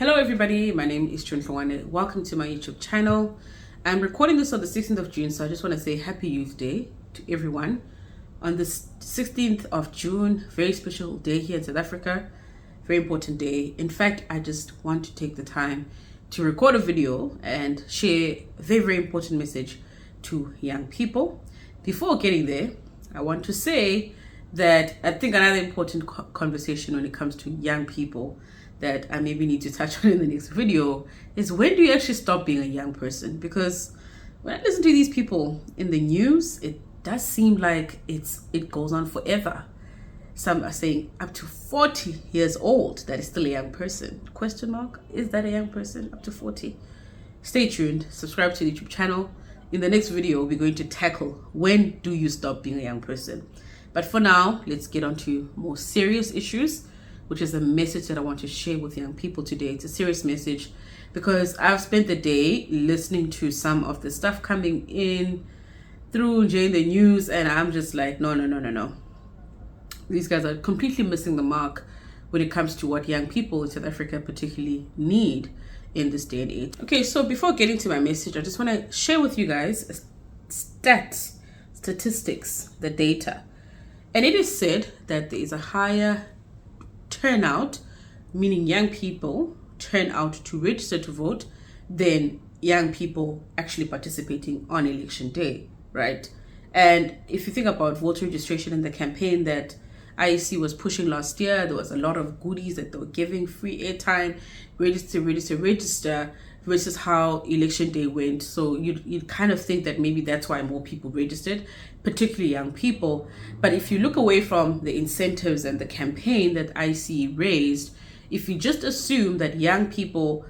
Hello everybody, my name is Hlongwane. Welcome to my YouTube channel. I'm recording this on the 16th of June, so I just want to say Happy Youth Day to everyone. On the 16th of June, very special day here in South Africa, very important day. In fact, I just want to take the time to record a video and share a very important message to young people. Before getting there, I want to say that I think another important conversation when it comes to young people that I maybe need to touch on in the next video is, when do you actually stop being a young person? Because when I listen to these people in the news, it does seem like it goes on forever. Some are saying up to 40 years old, that is still a young person. Question mark, is that a young person up to 40? Stay tuned, subscribe to the YouTube channel. In the next video, we're going to tackle, when do you stop being a young person? But for now, let's get on to more serious issues, which is a message that I want to share with young people today. It's a serious message because I've spent the day listening to some of the stuff coming in through during the news, and I'm just like, no. These guys are completely missing the mark when it comes to what young people in South Africa particularly need in this day and age. Okay, so before getting to my message, I just want to share with you guys statistics, the data. And it is said that there is a higher turnout, meaning young people turn out to register to vote, than young people actually participating on election day, right? And if you think about voter registration and the campaign that IEC was pushing last year, there was a lot of goodies that they were giving, free airtime, register, versus how election day went. So you'd kind of think that maybe that's why more people registered, particularly young people. But if you look away from the incentives and the campaign that IEC raised, if you just assume that young people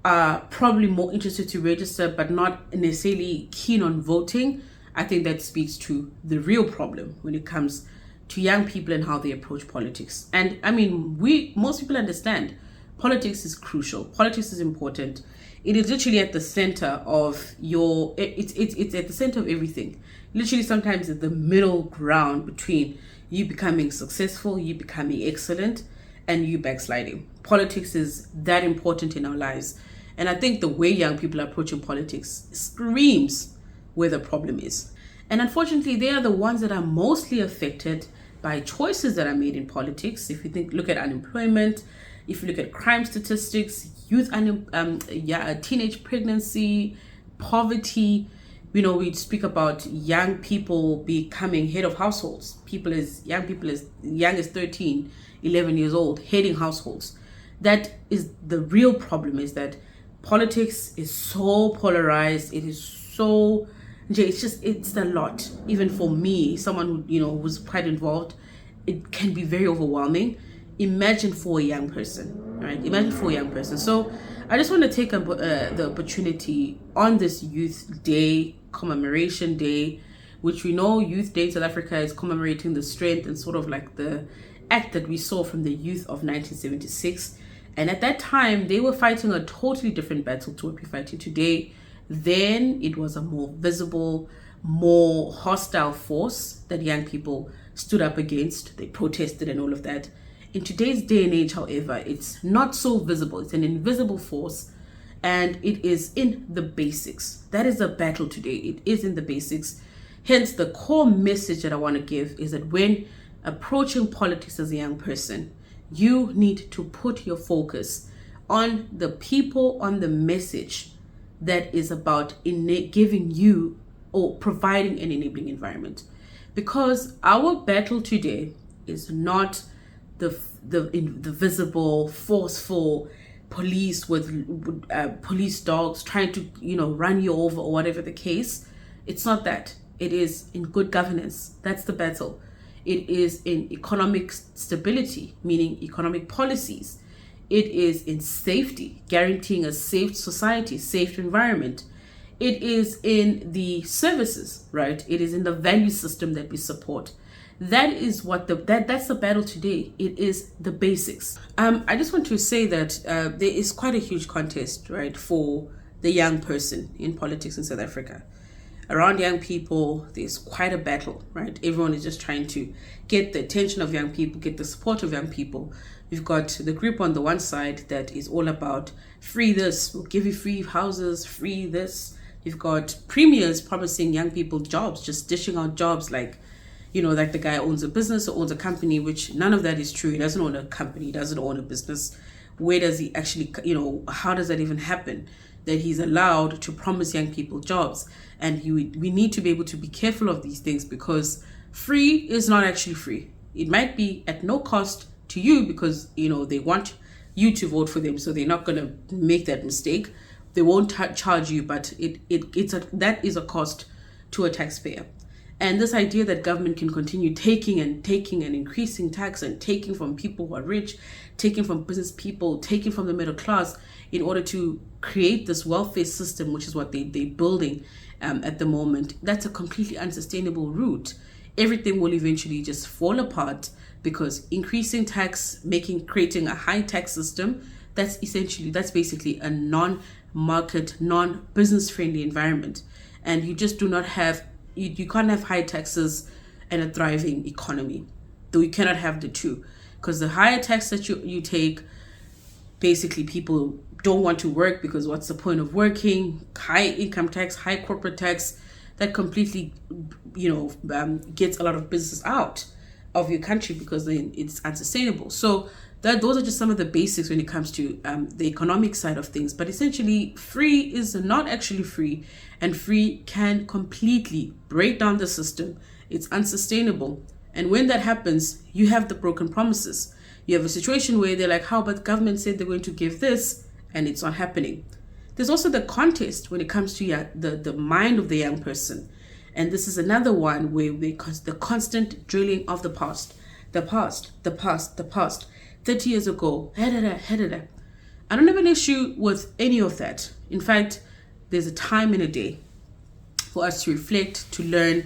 are probably more interested to register but not necessarily keen on voting, I think that speaks to the real problem when it comes to young people and how they approach politics. And I mean, most people understand politics is crucial. Politics is important. It is literally at the center of it's at the center of everything. Literally, sometimes it's the middle ground between you becoming successful, you becoming excellent, and you backsliding. Politics is that important in our lives. And I think the way young people are approaching politics screams where the problem is. And unfortunately, they are the ones that are mostly affected by choices that are made in politics. If you look at unemployment, if you look at crime statistics, teenage pregnancy, poverty, we speak about young people becoming head of households. Young people as young as 13, 11 years old, heading households. That is the real problem, is that politics is so polarized. It is so, it's a lot. Even for me, someone who, was quite involved, it can be very overwhelming. Imagine for a young person, right? Imagine for a young person. So I just want to take the opportunity on this Youth Day, commemoration day, which we know Youth Day in South Africa is commemorating the strength and sort of like the act that we saw from the youth of 1976. And at that time, they were fighting a totally different battle to what we're fighting today. Then it was a more visible, more hostile force that young people stood up against. They protested and all of that. In today's day and age, however, it's not so visible. It's an invisible force, and it is in the basics. That is the battle today. It is in the basics. Hence, the core message that I want to give is that when approaching politics as a young person, you need to put your focus on the people, on the message that is about giving you or providing an enabling environment. Because our battle today is not the visible, forceful police with police dogs trying to run you over or whatever the case. It's not that. It is in good governance. That's the battle. It is in economic stability, meaning economic policies. It is in safety, guaranteeing a safe society, safe environment. It is in the services, right? It is in the value system that we support. That is what that's the battle today. It is the basics. I just want to say that there is quite a huge contest, right, for the young person in politics in South Africa. Around young people, there's quite a battle, right? Everyone is just trying to get the attention of young people, get the support of young people, We've got the group on the one side that is all about free this, we'll give you free houses, free this. You've got premiers promising young people jobs, just dishing out jobs like, like the guy owns a business or owns a company, which none of that is true. He doesn't own a company, he doesn't own a business. Where does he actually, how does that even happen? That he's allowed to promise young people jobs. And we need to be able to be careful of these things, because free is not actually free. It might be at no cost to you because, they want you to vote for them. So they're not going to make that mistake. They won't charge you, but that is a cost to a taxpayer. And this idea that government can continue taking and increasing tax and taking from people who are rich, taking from business people, taking from the middle class in order to create this welfare system, which is what they're building at the moment, that's a completely unsustainable route. Everything will eventually just fall apart, because increasing tax, creating a high tax system, that's basically a non-market, non-business friendly environment. And you just do not have, you can't have high taxes and a thriving economy. Though you cannot have the two, because the higher tax that you take, basically people don't want to work, because what's the point of working? High income tax, high corporate tax, that completely, gets a lot of business out of your country, because then it's unsustainable. So those are just some of the basics when it comes to the economic side of things. But essentially, free is not actually free, and free can completely break down the system. It's unsustainable. And when that happens, you have the broken promises. You have a situation where they're like, how about the government said they're going to give this, and it's not happening. There's also the contest when it comes to the mind of the young person. And this is another one where the constant drilling of the past. 30 years ago, I don't have an issue with any of that. In fact, there's a time and a day for us to reflect, to learn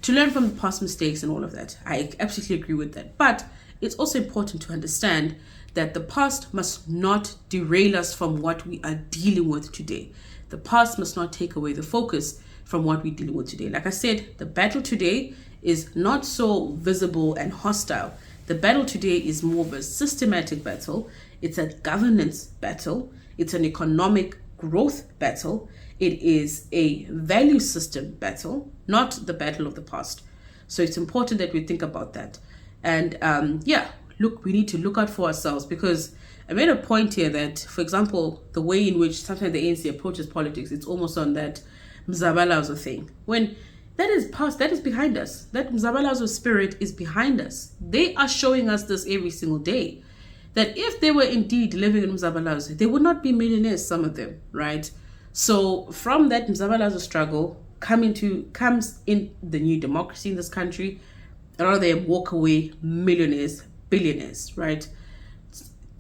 from the past mistakes and all of that. I absolutely agree with that. But it's also important to understand that the past must not derail us from what we are dealing with today. The past must not take away the focus from what we're dealing with today. Like I said, the battle today is not so visible and hostile. The battle today is more of a systematic battle. It's a governance battle. It's an economic growth battle. It is a value system battle, not the battle of the past. So it's important that we think about that. And we need to look out for ourselves, because I made a point here that, for example, the way in which sometimes the ANC approaches politics, it's almost on that Mzabalazo thing. When that is past, that is behind us. That Mzabalazo spirit is behind us. They are showing us this every single day. That if they were indeed living in Mzabalazo, they would not be millionaires, some of them, right? So from that Mzabalazo struggle comes in the new democracy in this country. A lot of them walk away millionaires, billionaires, right?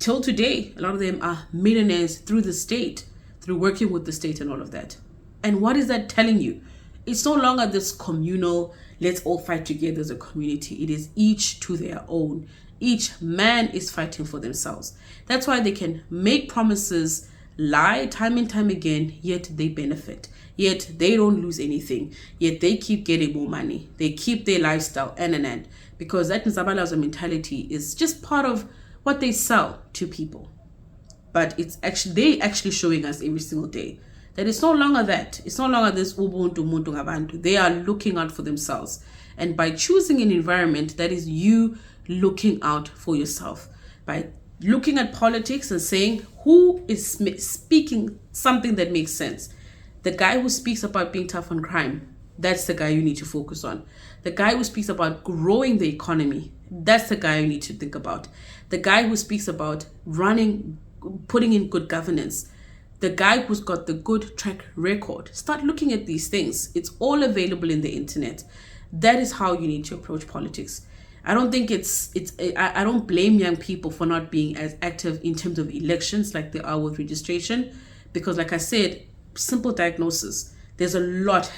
Till today, a lot of them are millionaires through the state, through working with the state and all of that. And what is that telling you? It's no longer this communal, let's all fight together as a community. It is each to their own. Each man is fighting for themselves. That's why they can make promises, lie time and time again, yet they benefit. Yet they don't lose anything. Yet they keep getting more money. They keep their lifestyle and. Because that Nzabalazo mentality is just part of what they sell to people. But they actually showing us every single day that it's no longer that. It's no longer this ubuntu muntu ngabantu. They are looking out for themselves. And by choosing an environment, that is you looking out for yourself. By looking at politics and saying, who is speaking something that makes sense? The guy who speaks about being tough on crime, that's the guy you need to focus on. The guy who speaks about growing the economy, that's the guy you need to think about. The guy who speaks about putting in good governance, the guy who's got the good track record. Start looking at these things. It's all available in the internet. That is how you need to approach politics. I don't think I don't blame young people for not being as active in terms of elections like they are with registration, because like I said, simple diagnosis. There's a lot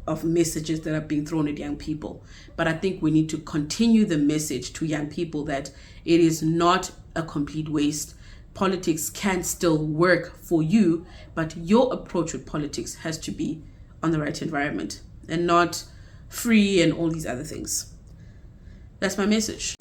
of messages that are being thrown at young people. But I think we need to continue the message to young people that it is not a complete waste. Politics can still work for you, but your approach with politics has to be on the right environment and not free and all these other things. That's my message.